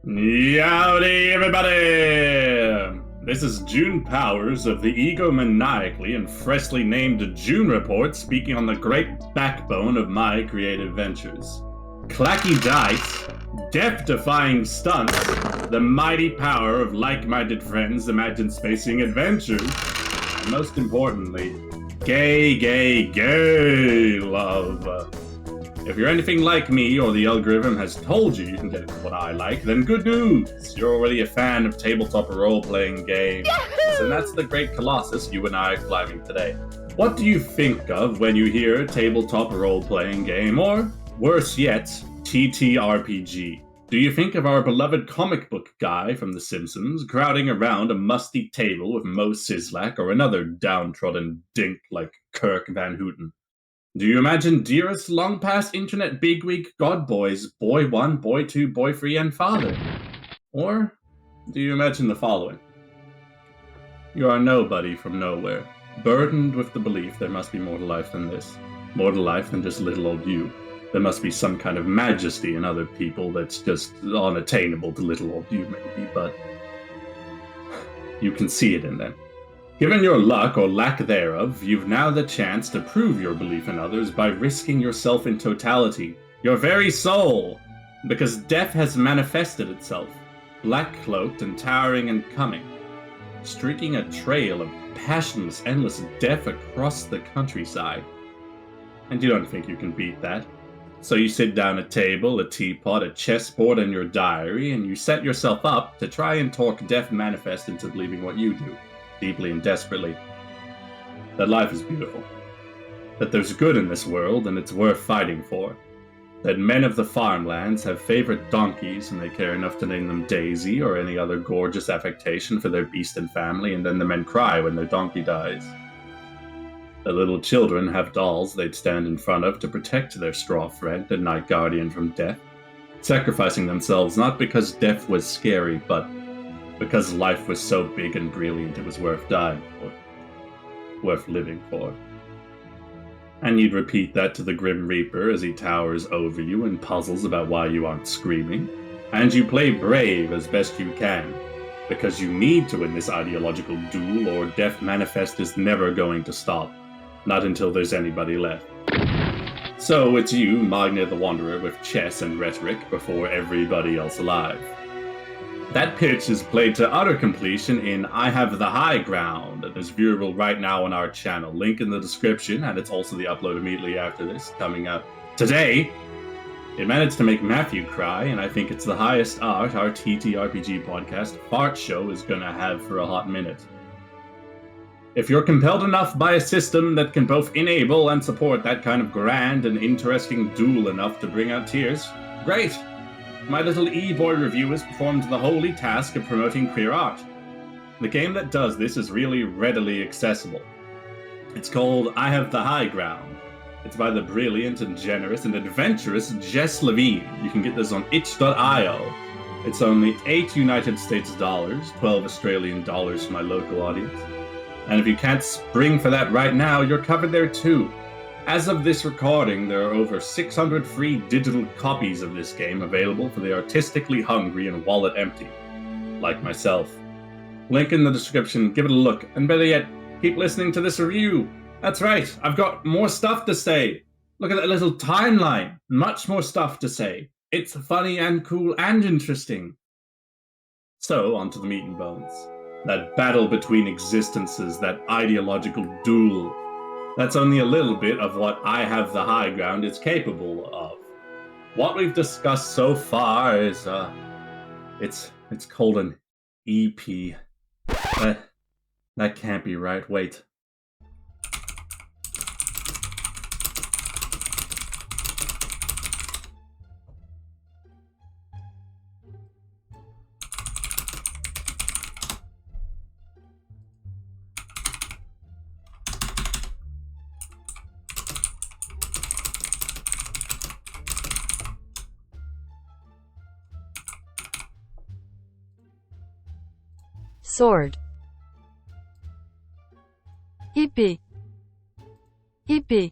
Howdy, everybody! This is June Powers of the egomaniacally and freshly named June Report speaking on the great backbone of my creative ventures. Clacky dice, death-defying stunts, the mighty power of like-minded friends imagine spacing adventures, and most importantly, gay love. If you're anything like me, or the algorithm has told you can get what I like, then good news! You're already a fan of tabletop role-playing games, and that's the great colossus you and I are climbing today. What do you think of when you hear tabletop role-playing game, or, worse yet, TTRPG? Do you think of our beloved comic book guy from The Simpsons crowding around a musty table with Mo Sislak or another downtrodden dink like Kirk Van Houten? Do you imagine dearest long-past internet bigwig godboys, boy 1, boy 2, boy 3, and father? Or do you imagine the following? You are nobody from nowhere, burdened with the belief there must be more to life than this, more to life than just little old you. There must be some kind of majesty in other people that's just unattainable to little old you, maybe, but you can see it in them. Given your luck or lack thereof, you've now the chance to prove your belief in others by risking yourself in totality, your very soul, because death has manifested itself, black-cloaked and towering and coming, streaking a trail of passionless, endless death across the countryside. And you don't think you can beat that. So you sit down at a table, a teapot, a chessboard, and your diary, and you set yourself up to try and talk death manifest into believing what you do. Deeply and desperately, that life is beautiful, that there's good in this world and it's worth fighting for, that men of the farmlands have favorite donkeys and they care enough to name them Daisy or any other gorgeous affectation for their beast and family, and then the men cry when their donkey dies. The little children have dolls they'd stand in front of to protect their straw friend and night guardian from death, sacrificing themselves not because death was scary, but because life was so big and brilliant it was worth dying for, worth living for. And you'd repeat that to the Grim Reaper as he towers over you and puzzles about why you aren't screaming. And you play brave as best you can, because you need to win this ideological duel or death manifest is never going to stop, not until there's anybody left. So it's you, Magna the Wanderer, with chess and rhetoric before everybody else alive. That pitch is played to utter completion in I Have the High Ground, that is viewable right now on our channel. Link in the description, and it's also the upload immediately after this, coming up today. It managed to make Matthew cry, and I think it's the highest art our TTRPG podcast fart show is gonna have for a hot minute. If you're compelled enough by a system that can both enable and support that kind of grand and interesting duel enough to bring out tears, great! My little e-boy review has performed the holy task of promoting queer art. The game that does this is really readily accessible. It's called I Have the High Ground. It's by the brilliant and generous and adventurous Jess Levine. You can get this on itch.io. It's only 8 United States dollars, 12 Australian dollars for my local audience. And if you can't spring for that right now, you're covered there too. As of this recording, there are over 600 free digital copies of this game available for the artistically hungry and wallet empty, like myself. Link in the description, give it a look, and better yet, keep listening to this review. That's right, I've got more stuff to say. Look at that little timeline, much more stuff to say. It's funny and cool and interesting. So, on to the meat and bones. That battle between existences, that ideological duel. That's only a little bit of what I Have the High Ground is capable of. What we've discussed so far is, it's called an EP. That can't be right, wait. Sword. Epi. Epi,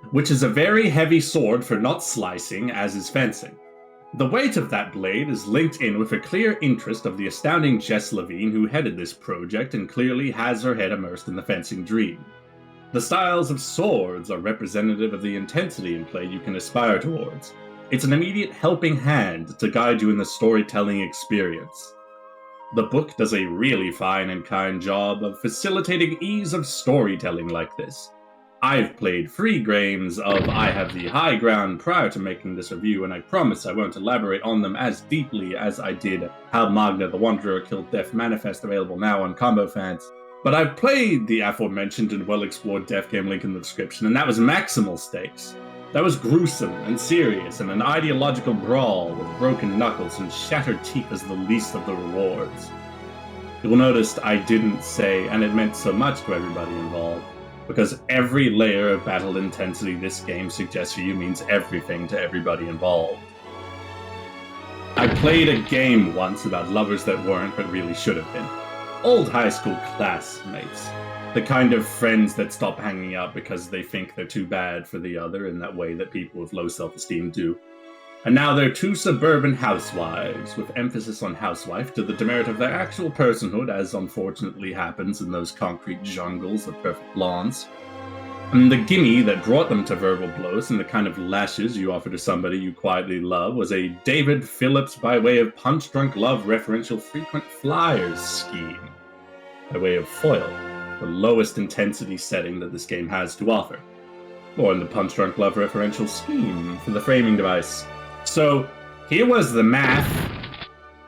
which is a very heavy sword for not slicing, as is fencing. The weight of that blade is linked in with a clear interest of the astounding Jess Levine who headed this project and clearly has her head immersed in the fencing dream. The styles of swords are representative of the intensity in play you can aspire towards. It's an immediate helping hand to guide you in the storytelling experience. The book does a really fine and kind job of facilitating ease of storytelling like this. I've played 3 games of I Have the High Ground prior to making this review, and I promise I won't elaborate on them as deeply as I did How Magna the Wanderer Killed Death Manifest, available now on Combo Fans. But I've played the aforementioned and well-explored death game link in the description, and that was maximal stakes. That was gruesome and serious, and an ideological brawl with broken knuckles and shattered teeth as the least of the rewards. You'll notice I didn't say, and it meant so much to everybody involved, because every layer of battle intensity this game suggests for you means everything to everybody involved. I played a game once about lovers that weren't but really should have been. Old high school classmates. The kind of friends that stop hanging out because they think they're too bad for the other in that way that people with low self-esteem do. And now they're 2 suburban housewives, with emphasis on housewife to the demerit of their actual personhood, as unfortunately happens in those concrete jungles of perfect lawns. And the gimme that brought them to verbal blows and the kind of lashes you offer to somebody you quietly love was a David Phillips by way of punch-drunk love referential frequent flyers scheme, by way of foil, the lowest intensity setting that this game has to offer, or in the punch-drunk love referential scheme for the framing device. So, here was the math.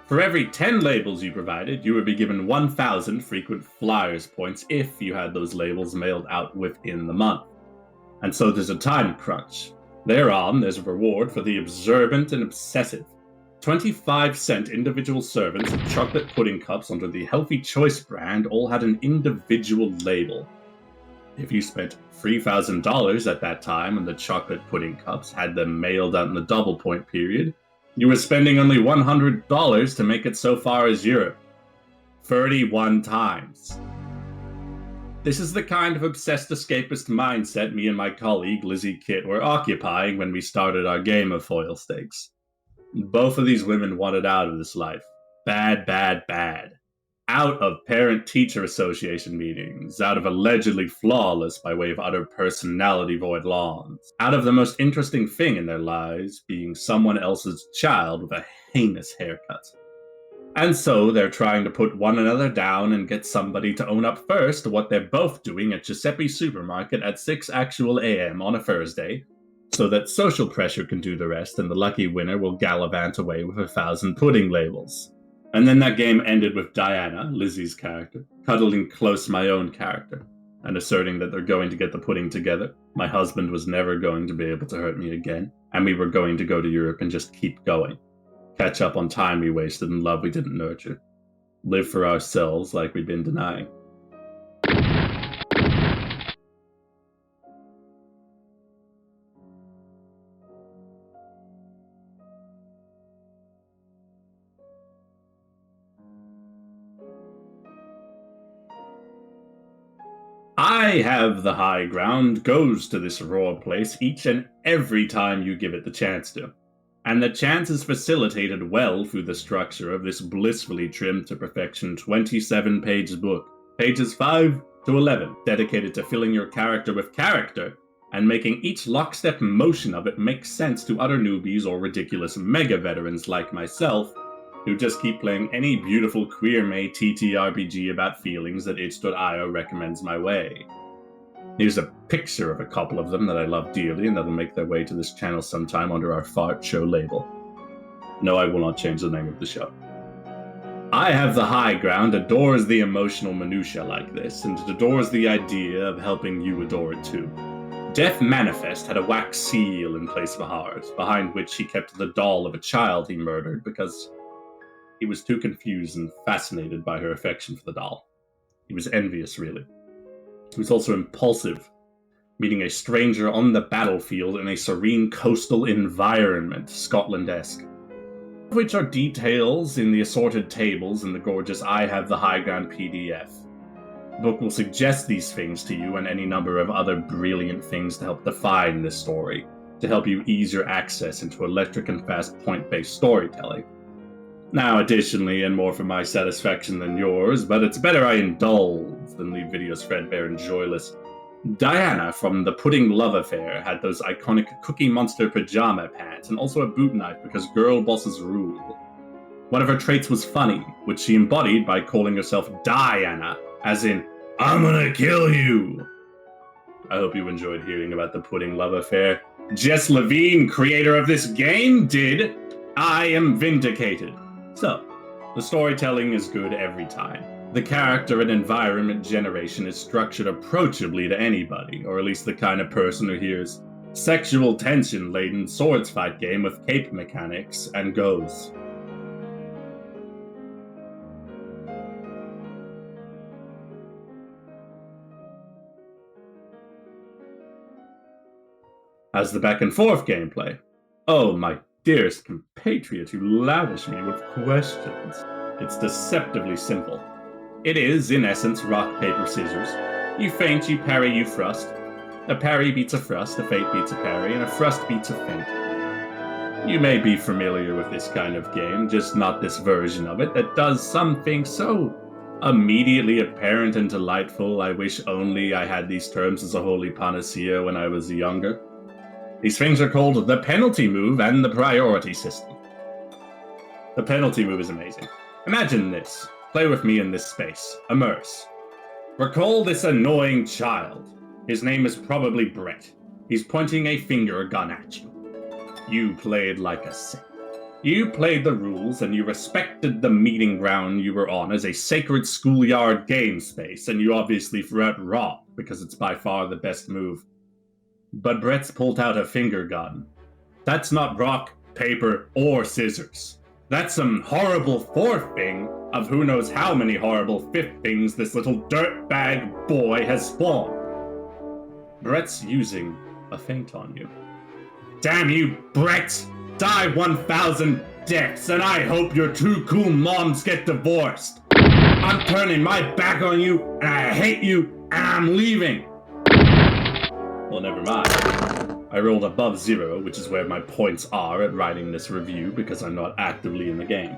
For every 10 labels you provided, you would be given 1,000 frequent flyers points if you had those labels mailed out within the month. And so there's a time crunch. Thereon, there's a reward for the observant and obsessive. 25-cent individual servants of chocolate pudding cups under the Healthy Choice brand all had an individual label. If you spent $3,000 at that time and the chocolate pudding cups had them mailed out in the double point period, you were spending only $100 to make it so far as Europe. 31 times. This is the kind of obsessed escapist mindset me and my colleague Lizzie Kitt were occupying when we started our game of foil stakes. Both of these women wanted out of this life. Bad, bad, bad. Out of parent-teacher association meetings, out of allegedly flawless by way of utter personality-void lawns, out of the most interesting thing in their lives being someone else's child with a heinous haircut. And so they're trying to put one another down and get somebody to own up first to what they're both doing at Giuseppe's Supermarket at 6 actual a.m. on a Thursday, so that social pressure can do the rest and the lucky winner will gallivant away with 1,000 pudding labels. And then that game ended with Diana, Lizzie's character, cuddling close my own character, and asserting that they're going to get the pudding together. My husband was never going to be able to hurt me again, and we were going to go to Europe and just keep going. Catch up on time we wasted and love we didn't nurture. Live for ourselves like we've been denying. I Have the High Ground goes to this raw place each and every time you give it the chance to. And the chance is facilitated well through the structure of this blissfully trimmed to perfection 27-page book, pages 5 to 11, dedicated to filling your character with character and making each lockstep motion of it make sense to utter newbies or ridiculous mega veterans like myself, who just keep playing any beautiful queer-made TTRPG about feelings that itch.io recommends my way. Here's a picture of a couple of them that I love dearly and that'll make their way to this channel sometime under our Fart Show label. No, I will not change the name of the show. I Have the High Ground adores the emotional minutiae like this, and it adores the idea of helping you adore it too. Death Manifest had a wax seal in place of a heart, behind which he kept the doll of a child he murdered because he was too confused and fascinated by her affection for the doll. He was envious, really. He was also impulsive, meeting a stranger on the battlefield in a serene coastal environment, Scotland-esque. Which are details in the assorted tables in the gorgeous I Have the High Ground PDF. The book will suggest these things to you and any number of other brilliant things to help define this story, to to help you ease your access into electric and fast point-based storytelling. Now, additionally, and more for my satisfaction than yours, but it's better I indulge than leave videos threadbare and joyless. Diana from the Pudding Love Affair had those iconic Cookie Monster pajama pants and also a boot knife because girl bosses rule. One of her traits was funny, which she embodied by calling herself Diana, as in, I'm gonna kill you! I hope you enjoyed hearing about the Pudding Love Affair. Jess Levine, creator of this game, did. I am vindicated. So, the storytelling is good every time. The character and environment generation is structured approachably to anybody, or at least the kind of person who hears sexual tension-laden swords fight game with cape mechanics and goes. As the back and forth gameplay. Oh, my dearest compatriot, you lavish me with questions. It's deceptively simple. It is, in essence, rock, paper, scissors. You feint, you parry, you thrust. A parry beats a thrust, a feint beats a parry, and a thrust beats a feint. You may be familiar with this kind of game, just not this version of it that does something so immediately apparent and delightful. I wish only I had these terms as a holy panacea when I was younger. These things are called the penalty move and the priority system. The penalty move is amazing. Imagine this. Play with me in this space. Immerse. Recall this annoying child. His name is probably Brett. He's pointing a finger gun at you. You played like a saint. You played the rules and you respected the meeting ground you were on as a sacred schoolyard game space, and you obviously threw out rock because it's by far the best move. But Brett's pulled out a finger gun. That's not rock, paper, or scissors. That's some horrible fourth thing of who knows how many horrible fifth things this little dirtbag boy has spawned. Brett's using a feint on you. Damn you, Brett! Die 1,000 deaths, and I hope your two cool moms get divorced! I'm turning my back on you, and I hate you, and I'm leaving! Well, never mind. I rolled above 0, which is where my points are at writing this review because I'm not actively in the game.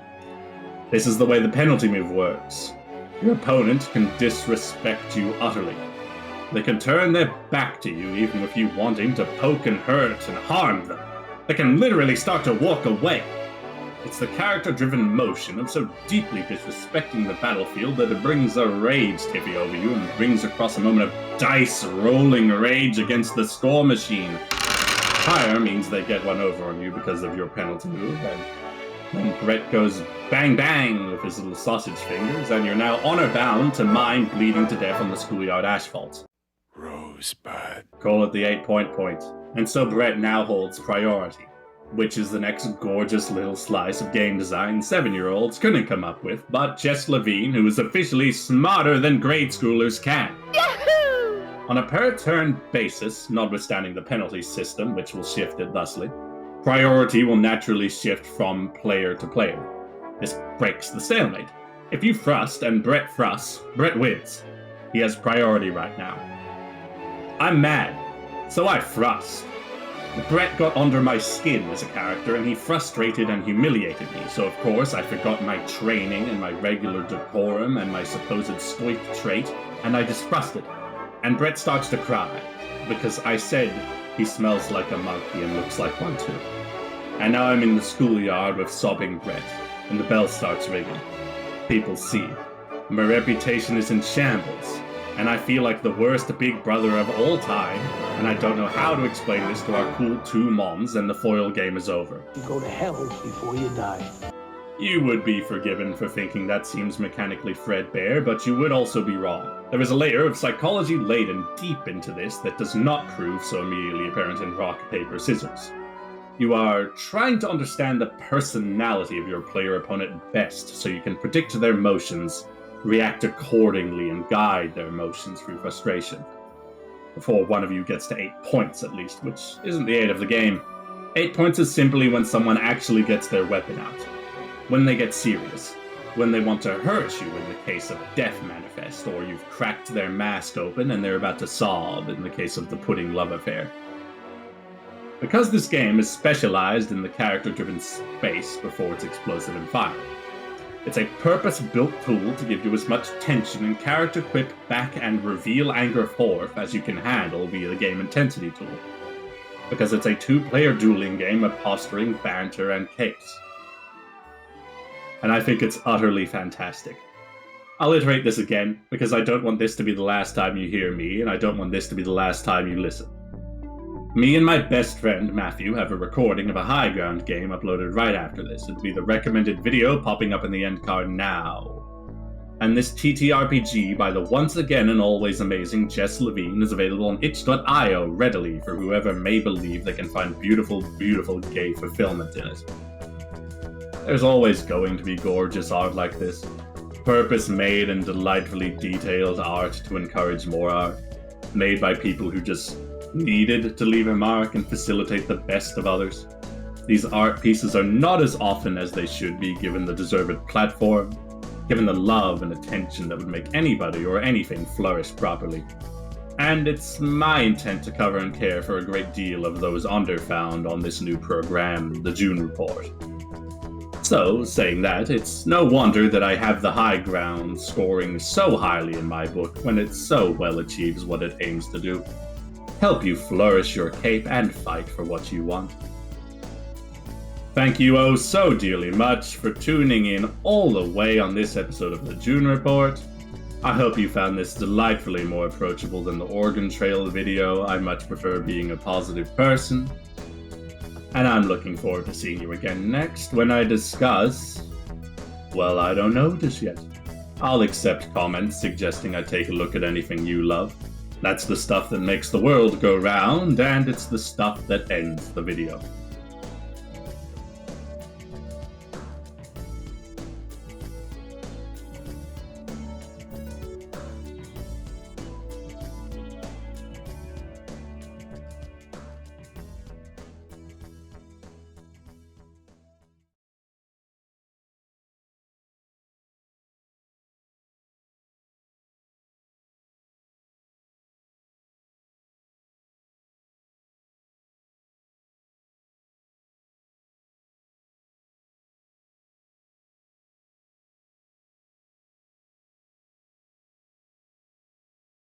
This is the way the penalty move works. Your opponent can disrespect you utterly. They can turn their back to you even with you wanting to poke and hurt and harm them. They can literally start to walk away. It's the character-driven motion of so deeply disrespecting the battlefield that it brings a rage tippy over you and brings across a moment of dice-rolling rage against the score machine. Higher means they get one over on you because of your penalty move, and when Brett goes bang-bang with his little sausage fingers, and you're now honor-bound to mind bleeding to death on the schoolyard asphalt. Rosebud. Call it the 8-point point. And so Brett now holds priority, which is the next gorgeous little slice of game design 7-year-olds couldn't come up with, but Jess Levine, who is officially smarter than grade schoolers can. Yahoo! On a per-turn basis, notwithstanding the penalty system, which will shift it thusly, priority will naturally shift from player to player. This breaks the stalemate. If you thrust and Brett thrusts, Brett wins. He has priority right now. I'm mad, so I thrust. Brett got under my skin as a character, and he frustrated and humiliated me, so of course I forgot my training and my regular decorum and my supposed stoic trait, and I just thrusted. And Brett starts to cry, because I said he smells like a monkey and looks like one too. And now I'm in the schoolyard with sobbing Brett, and the bell starts ringing. People see. My reputation is in shambles, and I feel like the worst big brother of all time, and I don't know how to explain this to our cool two moms, and the foil game is over. You go to hell before you die. You would be forgiven for thinking that seems mechanically threadbare, but you would also be wrong. There is a layer of psychology laden deep into this that does not prove so immediately apparent in rock, paper, scissors. You are trying to understand the personality of your player-opponent best, so you can predict their motions, react accordingly, and guide their emotions through frustration. Before one of you gets to 8 points, at least, which isn't the 8 of the game. 8 points is simply when someone actually gets their weapon out. When they get serious. When they want to hurt you in the case of Death Manifest, or you've cracked their mask open and they're about to sob in the case of the Pudding Love Affair. because this game is specialized in the character-driven space before it's explosive and fire. It's a purpose-built tool to give you as much tension and character quip back and reveal anger forth as you can handle via the game intensity tool, because it's a two-player dueling game of posturing, banter, and case. And I think it's utterly fantastic. I'll iterate this again, because I don't want this to be the last time you hear me, and I don't want this to be the last time you listen. Me and my best friend, Matthew, have a recording of a high ground game uploaded right after this. It'll be the recommended video popping up in the end card now. And this TTRPG by the once again and always amazing Jess Levine is available on itch.io readily for whoever may believe they can find beautiful, beautiful gay fulfillment in it. There's always going to be gorgeous art like this. Purpose-made and delightfully detailed art to encourage more art. Made by people who just needed to leave a mark and facilitate the best of others. These art pieces are not as often as they should be given the deserved platform, given the love and attention that would make anybody or anything flourish properly. And it's my intent to cover and care for a great deal of those underfound on this new program, the June Report. So, saying that, it's no wonder that I have the high ground scoring so highly in my book when it so well achieves what it aims to do. Help you flourish your cape and fight for what you want. Thank you oh so dearly much for tuning in all the way on this episode of the June Report. I hope you found this delightfully more approachable than the Oregon Trail video. I much prefer being a positive person. And I'm looking forward to seeing you again next when I discuss... well, I don't know just yet. I'll accept comments suggesting I take a look at anything you love. That's the stuff that makes the world go round, and it's the stuff that ends the video.